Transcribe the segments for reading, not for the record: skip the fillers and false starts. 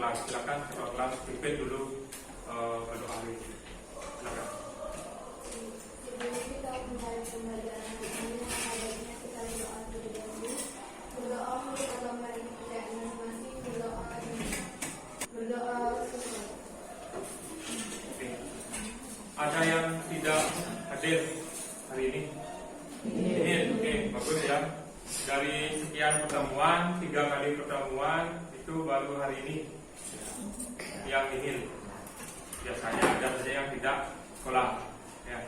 kelas. Silakan ketua kelas pimpin dulu berdoa ini. Silakan. Sebelum kita memulai pembelajaran ini, sebaiknya kita berdoa terlebih dahulu. Berdoa untuk agama dan kepercayaan masing-masing. Berdoa sesuai. Oke. Ada yang tidak hadir hari ini? Ini, oke, bagus ya. Dari sekian pertemuan, 3 kali pertemuan itu baru hari ini yang ini. Biasanya ada saja yang tidak sekolah. Ya.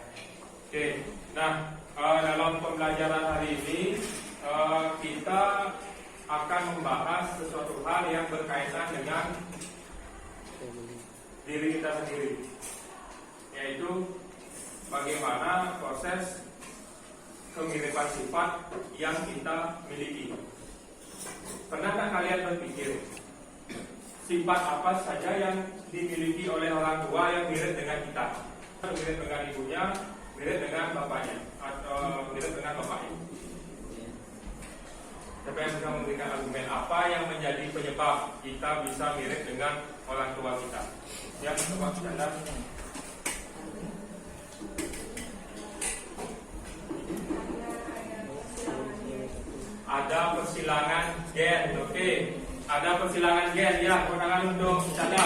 Oke, nah dalam pembelajaran hari ini kita akan membahas sesuatu hal yang berkaitan dengan diri kita sendiri, yaitu bagaimana proses kemiripan sifat yang kita miliki. Pernahkah kalian berpikir sifat apa saja yang dimiliki oleh orang tua yang mirip dengan kita? Mirip dengan ibunya, mirip dengan bapaknya, atau mirip dengan bapaknya? Siapa yang bisa memberikan argumen apa yang menjadi penyebab kita bisa mirip dengan orang tua kita? Ya, coba Anda. Ada persilangan gen, oke. Ada persilangan gen, ya. Tangan untuk Canda.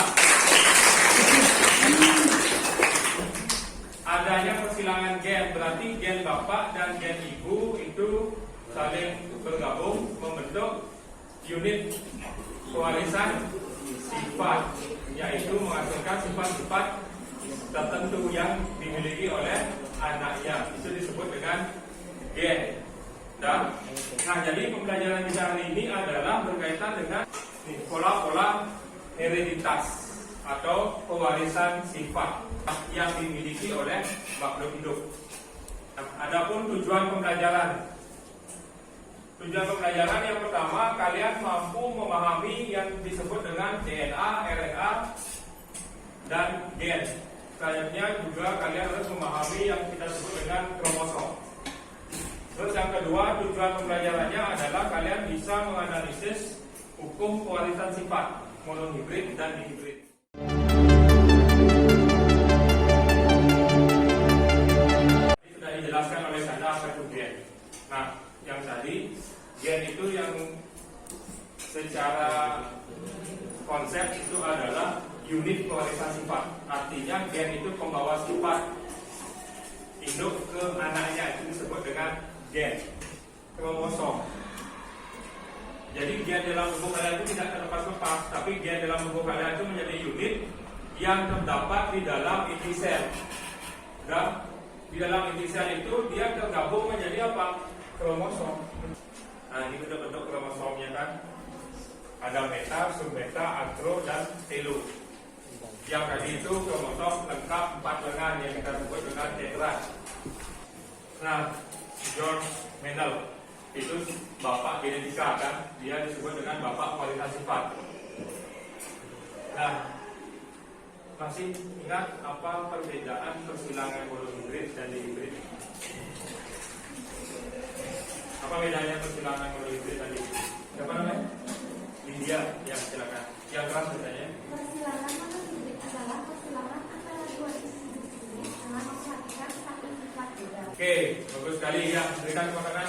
Adanya persilangan gen, berarti gen bapak dan gen ibu itu saling bergabung membentuk unit pewarisan sifat, yaitu menghasilkan sifat-sifat tertentu yang dimiliki oleh anaknya. Itu disebut dengan gen. Nah, jadi pembelajaran kita hari ini adalah berkaitan dengan pola-pola hereditas atau pewarisan sifat yang dimiliki oleh makhluk hidup. Nah, adapun tujuan pembelajaran yang pertama, kalian mampu memahami yang disebut dengan DNA, RNA, dan gen. Selanjutnya juga kalian harus memahami yang kita sebut dengan kromosom. Terus yang kedua, tujuan pembelajarannya adalah kalian bisa menganalisis hukum pewarisan sifat monohibrid dan dihibrid. Ini sudah dijelaskan oleh Canda apa itu gen. Nah, yang tadi gen itu yang secara konsep itu adalah unit pewarisan sifat. Artinya gen itu pembawa sifat induk ke anaknya, itu disebut dengan gen, kromosom. Jadi gen dalam tubuh kalian itu tidak terlepas-lepas, tapi gen dalam tubuh kalian itu menjadi unit yang terdapat di dalam inti sel. Dan di dalam inti sel itu dia tergabung menjadi apa? Kromosom. Nah, ini bentuk-bentuk kromosomnya kan. Ada meta, subbeta, antro, dan telo. Yang tadi itu kromosom lengkap 4 lengan yang kita sebut dengan tetrad. Nah, George Mendel itu bapak genetika kan, dia disebut dengan bapak kualitas sifat. Nah, masih ingat apa perbedaan persilangan monohibrid dan dihibrid? Apa bedanya persilangan monohibrid dan dihibrid? Siapa namanya? Lydia, ya silakan. Yang keras bedanya? Persilangan monohibrid adalah persilangan antara dua jenis dengan memperhatikan satu sifat beda. Oke, bagus sekali ya. Berikan tepuk tangan.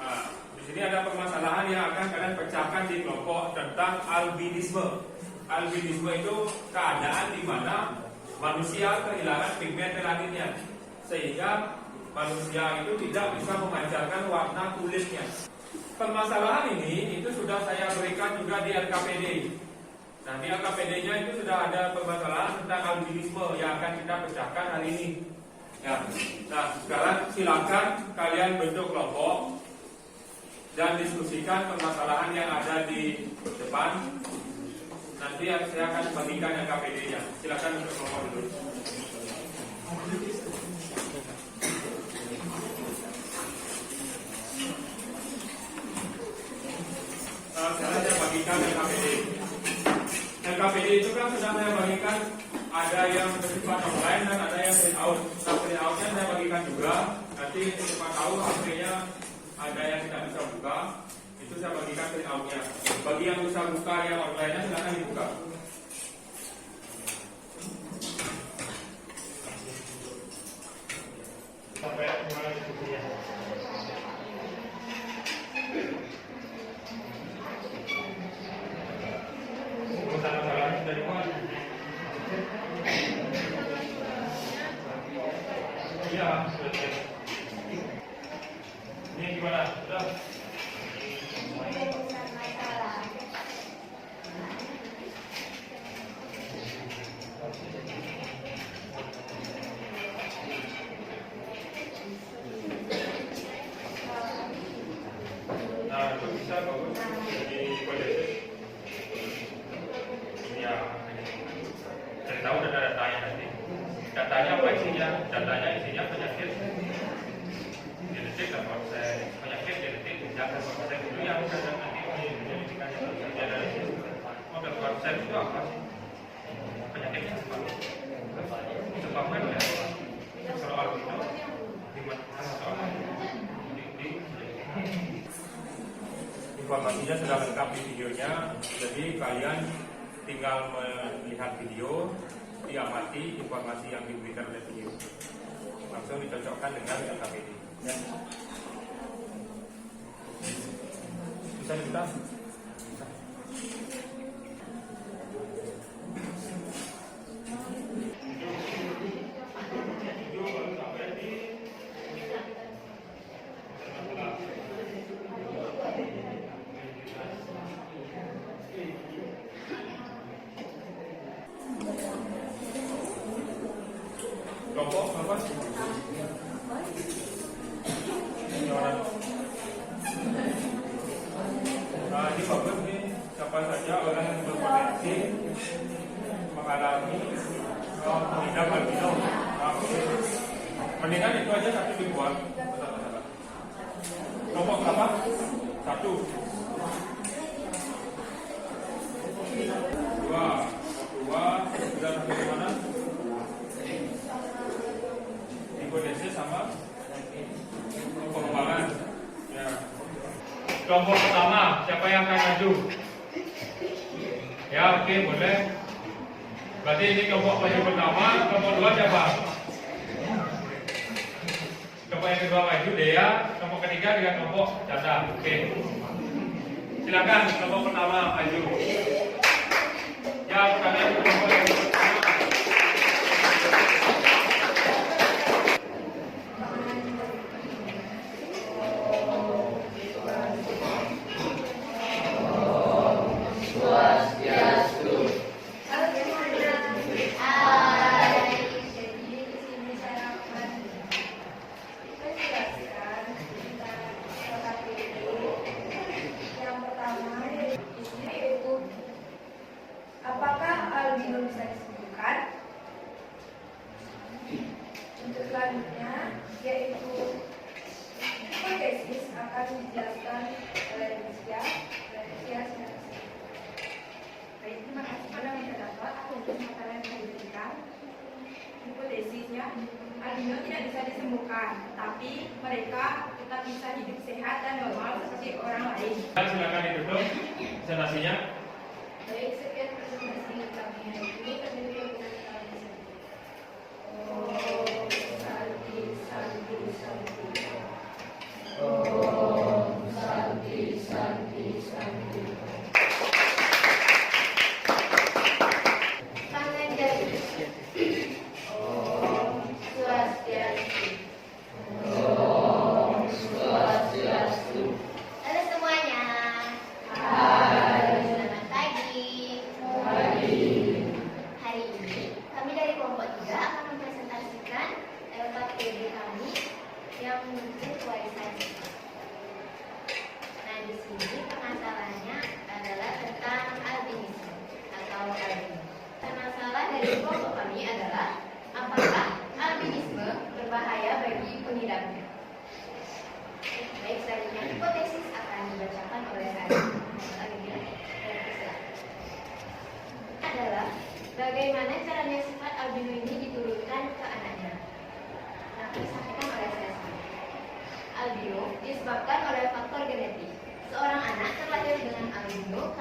Nah, di sini ada permasalahan yang akan kalian pecahkan di kelompok tentang albinisme. Albinisme itu keadaan di mana manusia kehilangan pigmen melaninnya, sehingga manusia itu tidak bisa memancarkan warna kulitnya. Permasalahan ini itu sudah saya berikan juga di LKPD. Nah, di LKPD-nya itu sudah ada permasalahan tentang albinisme yang akan kita pecahkan hari ini. Ya. Nah, sekarang silakan kalian bentuk kelompok dan diskusikan permasalahan yang ada di depan. Nanti saya akan bagikan LKPD-nya. Silakan bentuk kelompok dulu. Sekarang saya bagikan LKPD. LKPD itu kan sudah saya bagikan, ada yang bersifat online dan ada yang print out. Nah, print outnya saya bagikan juga. Nanti cepat tahu hasilnya ada yang tidak bisa buka, itu saya bagikan print outnya. Bagi yang bisa buka yang online-nya silakan dibuka. Sampai dimana diskusinya? Masalah-masalahnya sudah dimuat. Iya, sudah. Ini gimana? Sudah? Nah, itu bisa bagus. Jadi kondisi. Ya, cari tahu datanya nanti. Datanya apa isinya? Datanya isinya penyakit genetik dan proses penyakit genetik dan proses itu yang sedang nanti penyelidikannya terjadi analisis. Model konsep itu apa sih? Penyakitnya apa? Sebabnya ya. Kalau albino di mana soalnya? Informasinya sudah lengkap di videonya, jadi kalian tinggal melihat video, diamati informasi yang diberikan oleh video, langsung dicocokkan dengan LKPD. Ya. Bisa kita? Kelompok apa? Nah, ini bagus nih. Siapa saja orang yang berpotensi mengalami pengidap albino. Mendingan itu aja satu dibuat. Kelompok berapa? Satu. Dua. Sudah sampai di mana? Hipotesis sama pengembangan. Ya. Kelompok pertama, siapa yang akan maju? Ya, oke, boleh. Berarti ini kelompok maju pertama, kelompok dua siapa? Kelompok yang kedua maju Dea, kelompok ketiga dengan kelompok Caca. Oke. Silakan kelompok pertama maju. Ya, kalian kelompok yang pertama. Apakah albino bisa disembuhkan? Untuk selanjutnya yaitu hipotesis akan dijelaskan oleh Lucia. Baik, terima kasih pada dapat atas kesempatan yang saya berikan. Hipotesisnya, albino tidak bisa disembuhkan, tapi mereka tetap bisa hidup sehat dan normal seperti orang lain. Silakan ditutup presentasinya. Baik, sekian presentasi kami hari ini. Kami berikan kami Tangan jari. Swastiastu. Halo semuanya. Selamat pagi. Hari ini kami dari kelompok 3 akan mempresentasikan LKPD kami yang menyebut warisan sifat. Nah, di sini pemasalannya adalah tentang albinisme atau albino. Masalah dari kelompok kami adalah apakah albinisme berbahaya bagi pengidapnya. Baik, selanjutnya hipotesis akan dibacakan oleh adalah bagaimana caranya sifat albino ini diturunkan ke anaknya. Nah, disampaikan oleh saya. Albino disebabkan oleh faktor genetik. Seorang anak terlahir dengan albino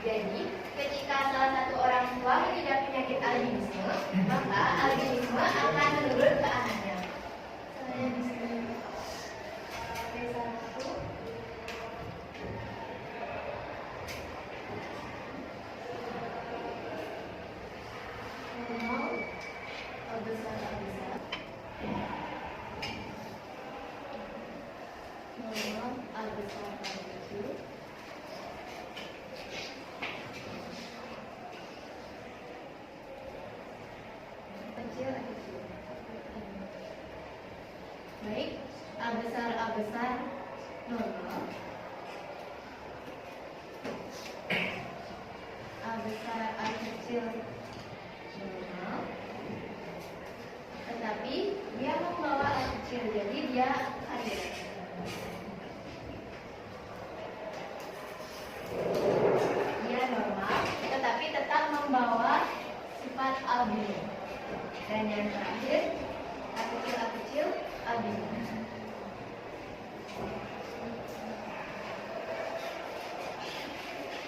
Jadi, ketika salah satu orang tua mengidap penyakit albinisme, maka albinisme akan menurun ke anaknya. Saya di sini B1. Normal, A besar, A besar. Normal, A besar, A kecil. Kecil, A kecil. Baik, A besar, normal. A besar, A kecil, normal. Tetapi dia membawa A kecil, jadi dia hadir. Dia normal, tetapi tetap membawa sifat albino. Dan yang terakhir, A kecil, albino.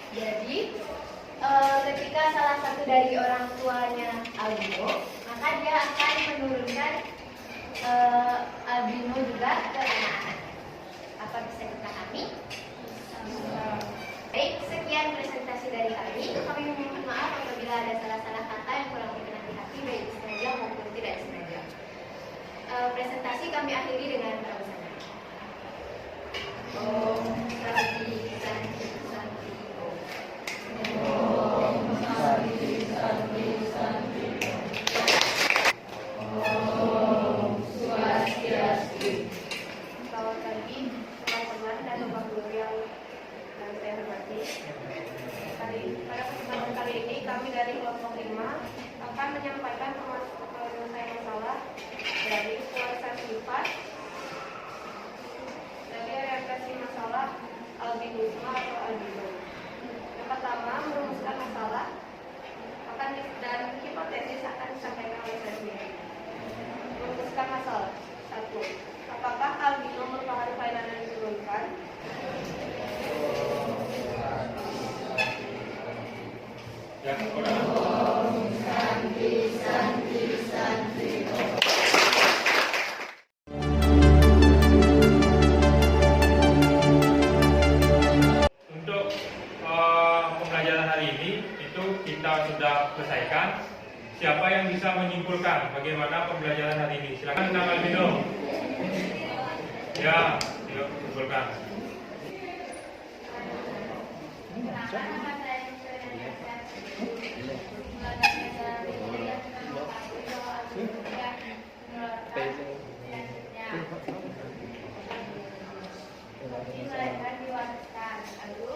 Jadi, ketika salah satu dari orang tuanya albino, maka dia akan menurunkan albino juga ke anak-anak. Apa bisa kita pahami? Baik, sekian presentasi dari kami. Kami mohon maaf apabila ada salah-salah kata yang kurang berkenan di hati, baik disengaja maupun tidak disengaja. Presentasi kami akhiri dengan prausana. Om Santi Santi Santi Om. Om Santi Santi Santi Om Swastiastu. Kawan kami, teman-teman dan Bapak Guru yang saya hormati, pada kesempatan kali ini kami dari kelompok 5 akan menyampaikan penyelesaian masalah dari kualitas sifat dari orientasi masalah albinisme atau albino. Yang pertama, merumuskan masalah dan hipotesis akan disampaikan oleh saya sendiri. Merumuskan masalah. 1. Apakah albino merupakan kelainan yang diturunkan? Om Santi Santi Santi. Untuk pembelajaran hari ini itu kita sudah selesaikan. Siapa yang bisa menyimpulkan bagaimana pembelajaran hari ini? Silakan Kang Albino. Ya, simpulkan. Mereka diwariskan, lalu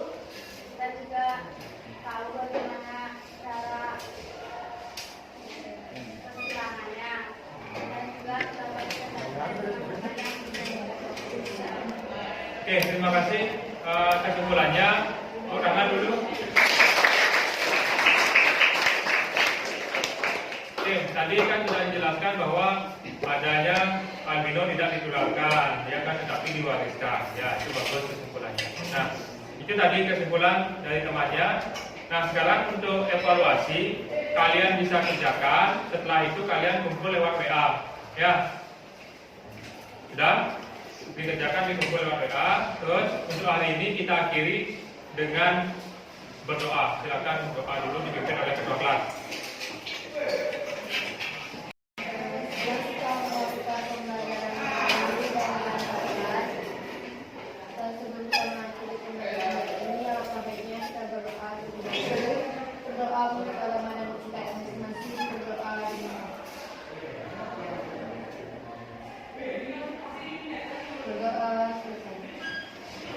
kita juga tahu bagaimana cara penghilangannya dan juga Oke, terima kasih. Kesimpulannya, tangan dulu. Oke, tadi kan sudah dijelaskan bahwa adanya albino tidak ditularkan, ya kan, tetapi diwariskan. Ya, itu bagus kesimpulannya. Nah, itu tadi kesimpulan dari temannya. Nah, sekarang untuk evaluasi, kalian bisa kerjakan. Setelah itu kalian kumpul lewat WA. Ya, sudah dikerjakan, dikumpul lewat WA. Terus untuk hari ini kita akhiri dengan berdoa. Silakan berdoa dulu dipimpin oleh ketua kelas.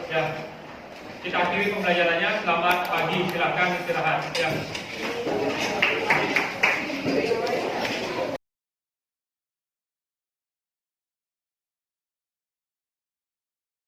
Ya, kita akhiri pembelajarannya. Selamat pagi, silakan istirahat. Ya.